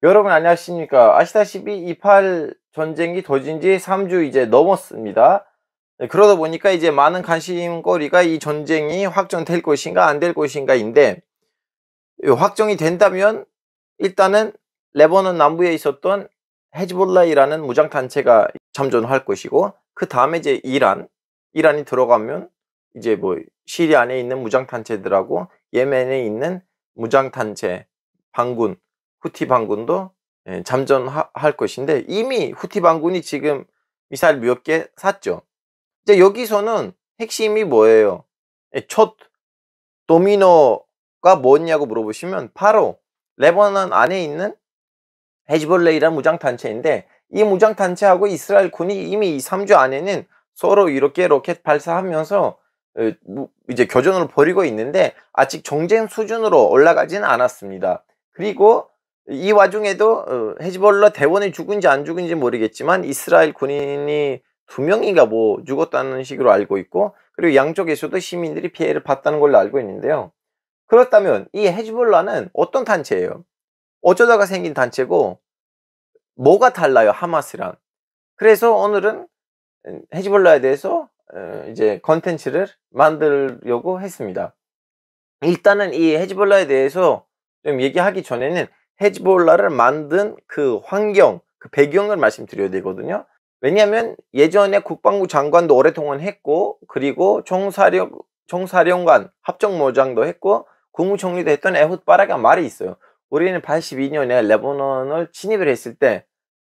여러분 안녕하십니까. 아시다시피 2.8 전쟁이 터진 지 3주 이제 넘었습니다. 네, 그러다 보니까 이제 많은 관심거리가 이 전쟁이 확정될 것인가 안 될 것인가인데, 확정이 된다면 일단은 레바논 남부에 있었던 헤즈볼라이라는 무장단체가 참전할 것이고, 그 다음에 이제 이란이 들어가면 이제 뭐 시리아 안에 있는 무장단체들하고 예멘에 있는 무장단체 반군, 후티 반군도 잠전할 것인데, 이미 후티 반군이 지금 미사일 몇 개 쐈죠. 이제 여기서는 핵심이 뭐예요? 첫 도미노가 뭐냐고 물어보시면 바로 레바논 안에 있는 헤즈볼라이라는 무장단체인데, 이 무장단체하고 이스라엘 군이 이미 이 3주 안에는 서로 이렇게 로켓 발사하면서 이제 교전을 벌이고 있는데, 아직 정쟁 수준으로 올라가지는 않았습니다. 그리고 이 와중에도 헤즈볼라 대원이 죽은지 안 죽은지 모르겠지만 이스라엘 군인이 2명인가 뭐 죽었다는 식으로 알고 있고, 그리고 양쪽에서도 시민들이 피해를 봤다는 걸로 알고 있는데요. 그렇다면 이 헤즈볼라는 어떤 단체예요? 어쩌다가 생긴 단체고 뭐가 달라요, 하마스랑? 그래서 오늘은 헤즈볼라에 대해서 이제 컨텐츠를 만들려고 했습니다. 일단은 이 헤즈볼라에 대해서 좀 얘기하기 전에는 헤즈볼라를 만든 그 환경, 그 배경을 말씀드려야 되거든요. 왜냐하면 예전에 국방부 장관도 오랫동안 했고, 그리고 총사령관 합정모장도 했고, 국무총리도 했던 에훗 바락가 말이 있어요. 우리는 82년에 레바논을 침입을 했을 때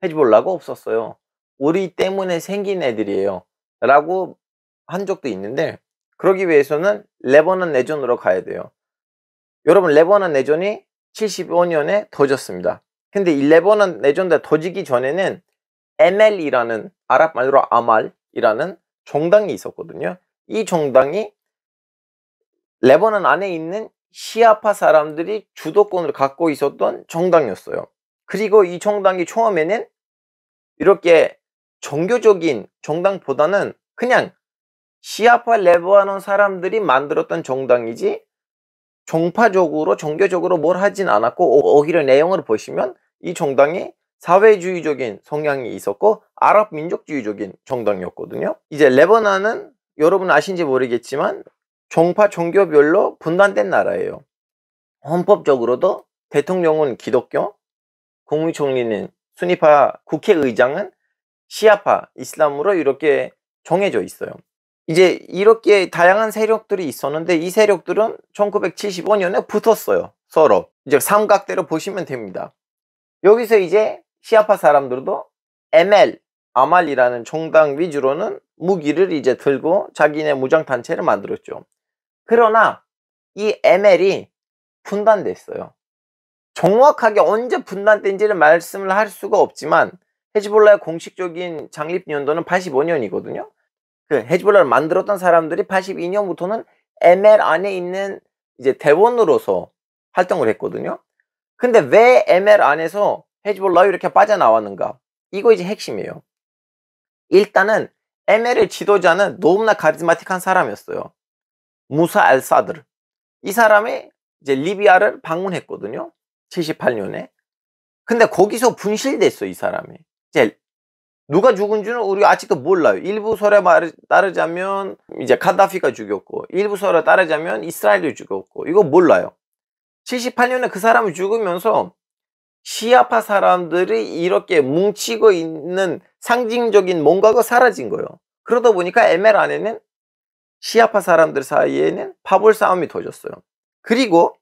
헤즈볼라가 없었어요. 우리 때문에 생긴 애들이에요 라고 한 적도 있는데, 그러기 위해서는 레바논 내전으로 가야 돼요. 여러분, 레바논 내전이 75년에 터졌습니다. 근데 이 레바논 내전 터지기 전에는 ML이라는, 아랍 말로 아말이라는 정당이 있었거든요. 이 정당이 레바논 안에 있는 시아파 사람들이 주도권을 갖고 있었던 정당이었어요. 그리고 이 정당이 처음에는 이렇게 종교적인 정당보다는 그냥 시아파 레바논 사람들이 만들었던 정당이지 종파적으로 종교적으로 뭘 하진 않았고, 오히려 내용을 보시면 이 정당이 사회주의적인 성향이 있었고 아랍 민족주의적인 정당이었거든요. 이제 레바논은 여러분 아신지 모르겠지만 종파 종교별로 분단된 나라예요. 헌법적으로도 대통령은 기독교, 국무총리는 수니파, 국회의장은 시아파 이슬람으로 이렇게 정해져 있어요. 이제 이렇게 다양한 세력들이 있었는데, 이 세력들은 1975년에 붙었어요, 서로. 이제 삼각대로 보시면 됩니다. 여기서 이제 시아파 사람들도 아말이라는 정당 위주로는 무기를 이제 들고 자기네 무장단체를 만들었죠. 그러나 이 ML이 분단됐어요. 정확하게 언제 분단된지를 말씀을 할 수가 없지만 헤즈볼라의 공식적인 창립 연도는 85년이거든요. 그 헤즈볼라를 만들었던 사람들이 82년부터는 ML 안에 있는 이제 대원으로서 활동을 했거든요. 근데 왜 ML 안에서 헤즈볼라가 이렇게 빠져나왔는가? 이거 이제 핵심이에요. 일단은 ML의 지도자는 너무나 카리스마틱한 사람이었어요. 무사 알사드르. 이 사람이 이제 리비아를 방문했거든요. 78년에. 근데 거기서 분실됐어, 이 사람이. 이제 누가 죽은 줄은 우리가 아직도 몰라요. 일부 설에 따르자면 이제 카다피가 죽였고, 일부 설에 따르자면 이스라엘이 죽였고, 이거 몰라요. 78년에 그 사람이 죽으면서 시아파 사람들이 이렇게 뭉치고 있는 상징적인 뭔가가 사라진 거예요. 그러다 보니까 ML 안에는 시아파 사람들 사이에는 파벌 싸움이 터졌어요. 그리고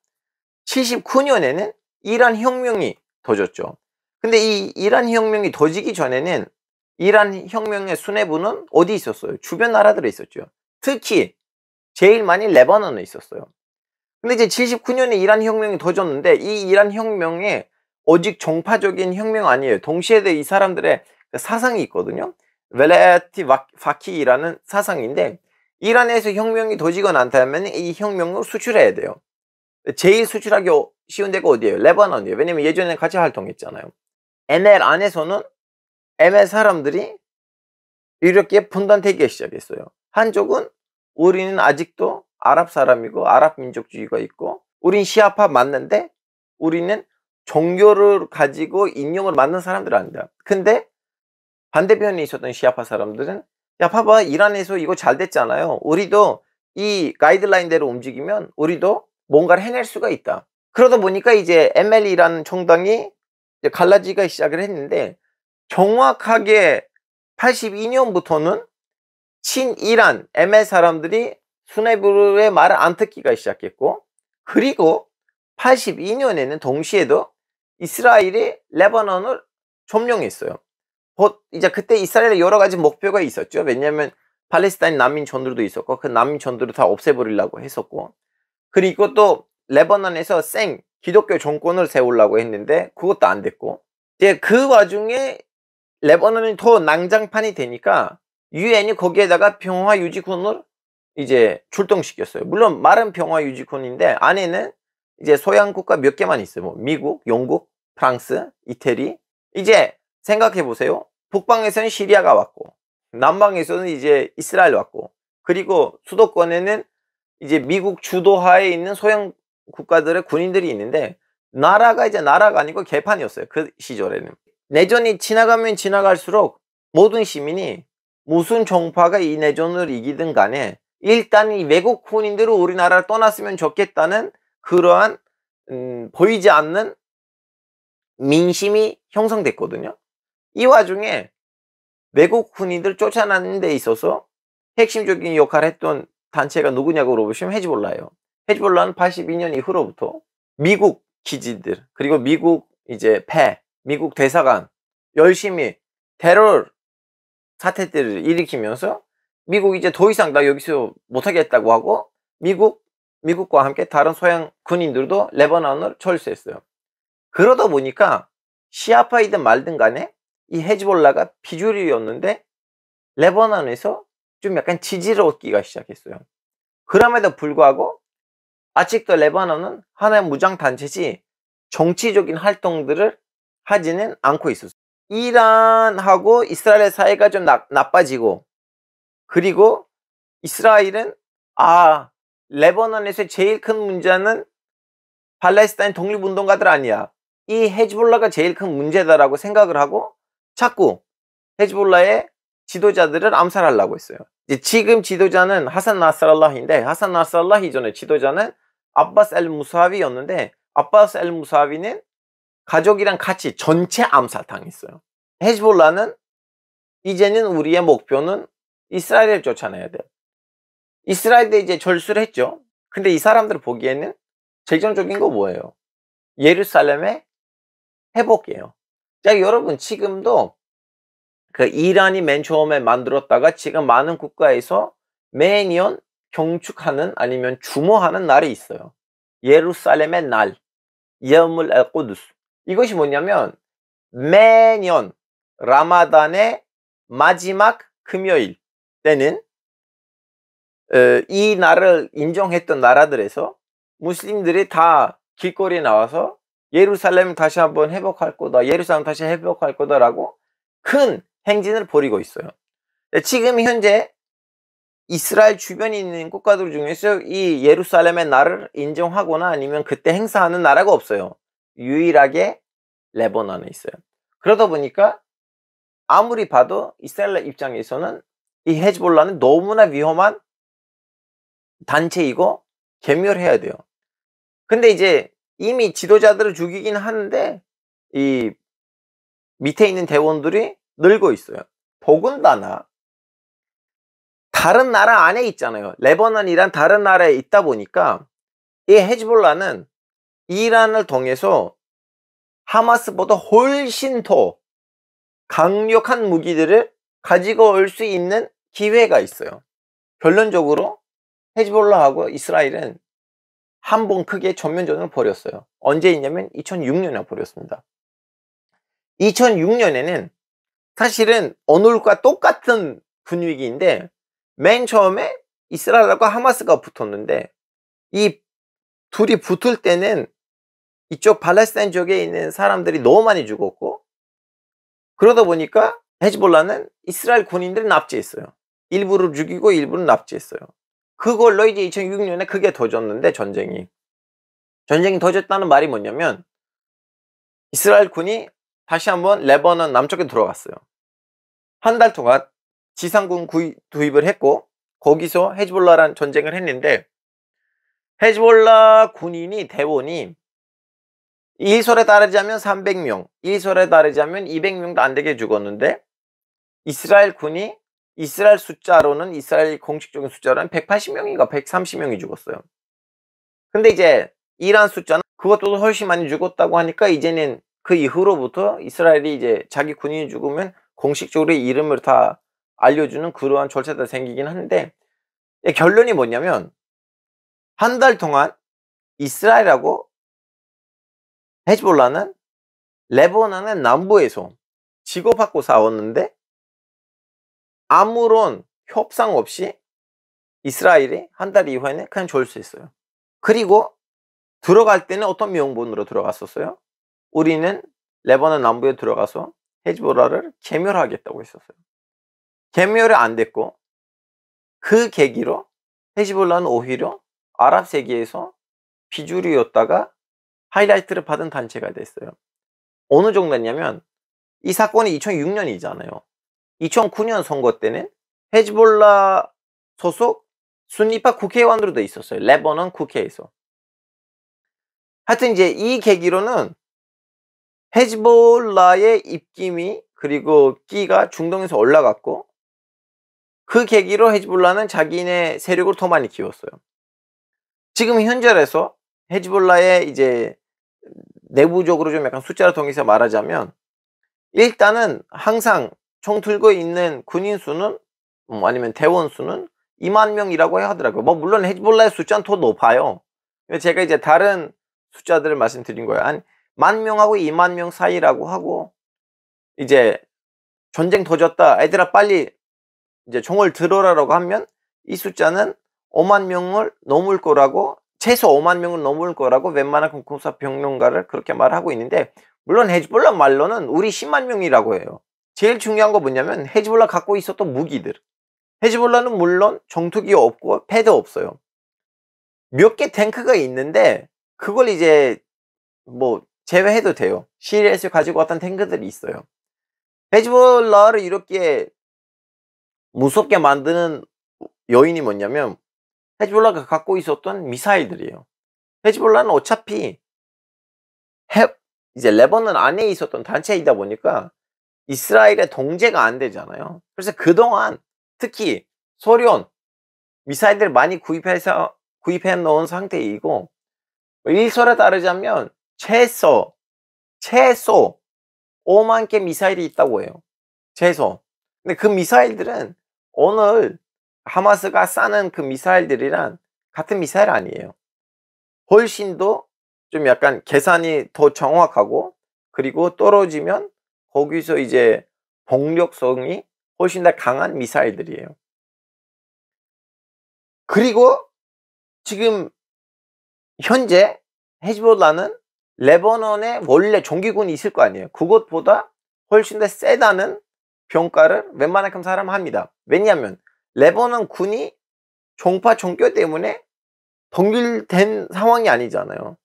79년에는 이란 혁명이 터졌죠. 근데 이 이란 혁명이 터지기 전에는 이란 혁명의 수뇌부는 어디 있었어요? 주변 나라들에 있었죠. 특히 제일 많이 레바논에 있었어요. 근데 이제 79년에 이란 혁명이 터졌는데, 이 이란 혁명에 오직 종파적인 혁명 아니에요. 동시에도 이 사람들의 사상이 있거든요. 벨라야티 파키라는 사상인데, 이란에서 혁명이 터지고 난 다음에 이 혁명을 수출해야 돼요. 제일 수출하기 쉬운 데가 어디예요? 레바논이에요. 왜냐면 예전에 같이 활동했잖아요. ML 안에서는 ML 사람들이 이렇게 분단되기 시작했어요. 한쪽은 우리는 아직도 아랍 사람이고 아랍 민족주의가 있고, 우린 시아파 맞는데 우리는 종교를 가지고 이념을 만든 사람들은 아니다. 근데 반대편에 있었던 시아파 사람들은 야 봐봐 이란에서 이거 잘 됐잖아요. 우리도 이 가이드라인대로 움직이면 우리도 뭔가를 해낼 수가 있다. 그러다 보니까 이제 ML이라는 정당이 이제 갈라지기 시작을 했는데 정확하게 82년부터는 친이란 ML 사람들이 수뇌부의 말을 안 듣기가 시작했고 그리고 82년에는 동시에도 이스라엘이 레바논을 점령했어요. 이제 그때 이스라엘에 여러 가지 목표가 있었죠. 왜냐하면 팔레스타인 난민촌들도 있었고 그 난민촌들을 다 없애버리려고 했었고 그리고 또 레바논에서 기독교 정권을 세우려고 했는데 그것도 안 됐고 이제 그 와중에 레바논이 더 난장판이 되니까 유엔이 거기에다가 평화유지군을 이제 출동시켰어요. 물론 말은 평화유지군인데 안에는 이제 서양 국가 몇 개만 있어요. 뭐 미국, 영국, 프랑스, 이태리. 이제 생각해 보세요. 북방에서는 시리아가 왔고 남방에서는 이제 이스라엘 왔고 그리고 수도권에는 이제 미국 주도하에 있는 소형 국가들의 군인들이 있는데 나라가 아니고 개판이었어요. 그 시절에는. 내전이 지나가면 지나갈수록 모든 시민이 무슨 정파가 이 내전을 이기든 간에 일단 이 외국 군인들을 우리나라를 떠났으면 좋겠다는 그러한 보이지 않는 민심이 형성됐거든요. 이 와중에 외국 군인들 쫓아내는 데 있어서 핵심적인 역할을 했던 단체가 누구냐고 물어보시면 헤즈볼라예요. 헤즈볼라는 82년 이후로부터 미국 기지들 그리고 미국 이제 미국 대사관 열심히 테러 사태들을 일으키면서 미국 이제 더 이상 나 여기서 못하겠다고 하고 미국과 함께 다른 서양 군인들도 레바논을 철수했어요. 그러다 보니까 시아파이든 말든 간에 이 헤즈볼라가 비주류였는데 레바논에서 좀 약간 지지를 얻기가 시작했어요. 그럼에도 불구하고 아직도 레바논은 하나의 무장단체지 정치적인 활동들을 하지는 않고 있었어요. 이란하고 이스라엘의 사이가 좀 나빠지고 그리고 이스라엘은 레바논에서 제일 큰 문제는 팔레스타인 독립운동가들 아니야. 이 헤즈볼라가 제일 큰 문제다라고 생각을 하고 자꾸 헤즈볼라의 지도자들을 암살하려고 했어요. 이제 지금 지도자는 하산 나스랄라히인데 하산 나스랄라히 전에 지도자는 아바스 엘 무사위였는데 아바스 엘 무사위는 가족이랑 같이 전체 암살당했어요. 헤즈볼라는 이제는 우리의 목표는 이스라엘을 쫓아내야 돼. 이스라엘에 이제 절수를 했죠. 근데 이 사람들 보기에는 재정적인 거 뭐예요? 예루살렘의 회복이에요. 자, 여러분 지금도 그 이란이 맨 처음에 만들었다가 지금 많은 국가에서 매년 경축하는 아니면 추모하는 날이 있어요. 예루살렘의 날, 여물 엘 꾸두스. 이것이 뭐냐면 매년 라마단의 마지막 금요일 때는 이 날을 인정했던 나라들에서 무슬림들이 다 길거리에 나와서 예루살렘을 다시 한번 회복할 거다. 예루살렘 다시 회복할 거다라고 큰 행진을 벌이고 있어요. 지금 현재 이스라엘 주변에 있는 국가들 중에서 이 예루살렘의 날을 인정하거나 아니면 그때 행사하는 나라가 없어요. 유일하게 레바논에 있어요. 그러다 보니까 아무리 봐도 이스라엘 입장에서는 이 헤즈볼라는 너무나 위험한 단체이고 괴멸해야 돼요. 근데 이제 이미 지도자들을 죽이긴 하는데 이 밑에 있는 대원들이 늘고 있어요. 더군다나 다른 나라 안에 있잖아요. 레바논이란 다른 나라에 있다 보니까 이 헤즈볼라는 이란을 통해서 하마스보다 훨씬 더 강력한 무기들을 가지고 올 수 있는 기회가 있어요. 결론적으로 헤즈볼라하고 이스라엘은 한 번 크게 전면전을 벌였어요. 언제 있냐면 2006년에 벌였습니다. 2006년에는 사실은 오늘과 똑같은 분위기인데 맨 처음에 이스라엘과 하마스가 붙었는데 이 둘이 붙을 때는 이쪽 팔레스타인 쪽에 있는 사람들이 너무 많이 죽었고 그러다 보니까 헤즈볼라는 이스라엘 군인들을 납치했어요. 일부를 죽이고 일부를 납치했어요. 그걸로 이제 2006년에 크게 터졌는데 전쟁이 터졌다는 말이 뭐냐면 이스라엘 군이 다시 한번 레바논 남쪽에 들어갔어요. 한 달 동안 지상군 투입을 했고 거기서 헤즈볼라랑 전쟁을 했는데 헤즈볼라 군인이 대원이 일설에 따르자면 300명, 일설에 따르자면 200명도 안 되게 죽었는데 이스라엘 군이 이스라엘 숫자로는 이스라엘 공식적인 숫자로는 180명인가 130명이 죽었어요. 근데 이제 이란 숫자는 그것도 훨씬 많이 죽었다고 하니까 이제는 그 이후로부터 이스라엘이 이제 자기 군인이 죽으면 공식적으로 이름을 다 알려주는 그러한 절차가 생기긴 하는데 결론이 뭐냐면 한 달 동안 이스라엘하고 헤즈볼라는 레바논의 남부에서 치고받고 싸웠는데 아무런 협상 없이 이스라엘이 한 달 이후에는 그냥 졸수했어요. 그리고 들어갈 때는 어떤 명분으로 들어갔었어요? 우리는 레바논 남부에 들어가서 헤즈볼라를 괴멸하겠다고 했었어요. 괴멸이 안 됐고 그 계기로 헤즈볼라는 오히려 아랍 세계에서 비주류였다가 하이라이트를 받은 단체가 됐어요. 어느 정도냐면 이 사건이 2006년이잖아요. 2009년 선거 때는 헤즈볼라 소속 순니파 국회의원들도 있었어요. 레바논 국회에서. 하여튼 이제 이 계기로는 헤즈볼라의 입김이 그리고 끼가 중동에서 올라갔고 그 계기로 헤즈볼라는 자기네 세력을 더 많이 키웠어요. 지금 현재에서 헤즈볼라의 이제 내부적으로 좀 약간 숫자를 통해서 말하자면 일단은 항상 총 들고 있는 군인 수는 아니면 대원 수는 2만 명이라고 하더라고요. 뭐 물론 헤즈볼라의 숫자는 더 높아요. 제가 이제 다른 숫자들을 말씀드린 거예요. 한 10,000명하고 2만 명 사이라고 하고 이제 전쟁 터졌다. 애들아 빨리 이제 총을 들어라라고 하면 이 숫자는 5만 명을 넘을 거라고 최소 5만 명을 넘을 거라고 웬만한 군사평론가를 그렇게 말하고 있는데 물론 헤즈볼라 말로는 우리 10만 명이라고 해요. 제일 중요한 거 뭐냐면 헤즈볼라 갖고 있었던 무기들. 헤즈볼라는 물론 정투기 없고 패드 없어요. 몇 개 탱크가 있는데 그걸 이제 뭐 제외해도 돼요. 시리아에서 가지고 왔던 탱크들이 있어요. 헤즈볼라를 이렇게 무섭게 만드는 요인이 뭐냐면 헤즈볼라가 갖고 있었던 미사일들이에요. 헤즈볼라는 어차피 이제 레바논 안에 있었던 단체이다 보니까 이스라엘의 동제가 안 되잖아요. 그래서 그동안 특히 소련 미사일들 많이 구입해 놓은 상태이고 일설에 따르자면 최소 5만 개 미사일이 있다고 해요. 최소. 근데 그 미사일들은 오늘 하마스가 쏴는 그 미사일들이랑 같은 미사일 아니에요. 훨씬 더 좀 약간 계산이 더 정확하고 그리고 떨어지면 거기서 이제 폭력성이 훨씬 더 강한 미사일들이에요. 그리고 지금 현재 헤즈볼라는 레바논에 원래 정규군이 있을 거 아니에요. 그것보다 훨씬 더 세다는 평가를 웬만한 사람은 합니다. 왜냐하면 레바논 군이 종파 종교 때문에 동결된 상황이 아니잖아요.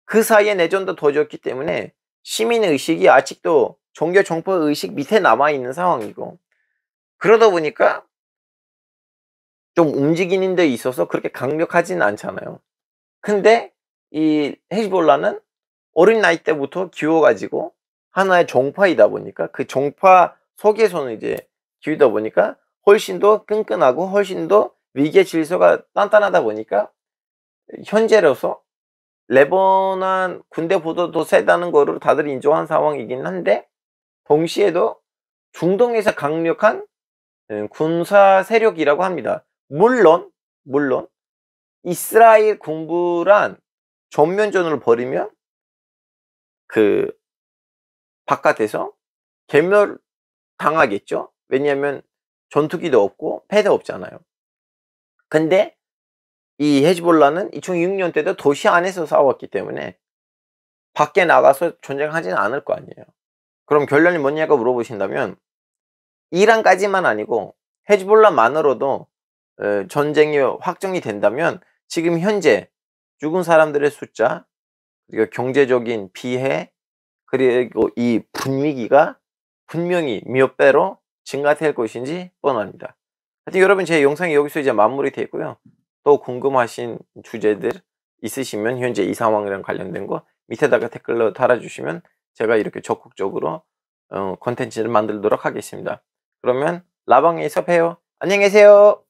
그 사이에 내전도 터졌기 때문에 시민의식이 아직도 종교 종파 의식 밑에 남아있는 상황이고 그러다 보니까 좀 움직이는 데 있어서 그렇게 강력하지는 않잖아요. 근데 이 헤즈볼라는 어린 나이 때부터 키워가지고 하나의 종파이다 보니까 그 종파 속에서는 이제 키우다 보니까 훨씬 더 끈끈하고 훨씬 더 위계 질서가 단단하다 보니까 현재로서 레바논 군대보다 더 세다는 거를 다들 인정한 상황이긴 한데 동시에도 중동에서 강력한 군사 세력이라고 합니다. 물론 이스라엘 군부란 전면전을 벌이면 그 바깥에서 괴멸 당하겠죠. 왜냐하면 전투기도 없고 패도 없잖아요. 근데 이 헤즈볼라는 2006년 때도 도시 안에서 싸웠기 때문에 밖에 나가서 전쟁하지는 않을 거 아니에요. 그럼 결론이 뭐냐고 물어보신다면 이란까지만 아니고 헤즈볼라만으로도 전쟁이 확정이 된다면 지금 현재 죽은 사람들의 숫자 그리고 경제적인 피해 그리고 이 분위기가 분명히 몇 배로 증가될 것인지 뻔합니다. 하여튼 여러분, 제 영상이 여기서 이제 마무리 되고요. 또 궁금하신 주제들 있으시면 현재 이 상황이랑 관련된 거 밑에다가 댓글로 달아주시면 제가 이렇게 적극적으로 콘텐츠를 만들도록 하겠습니다. 그러면 라방에서 봬요. 안녕히 계세요.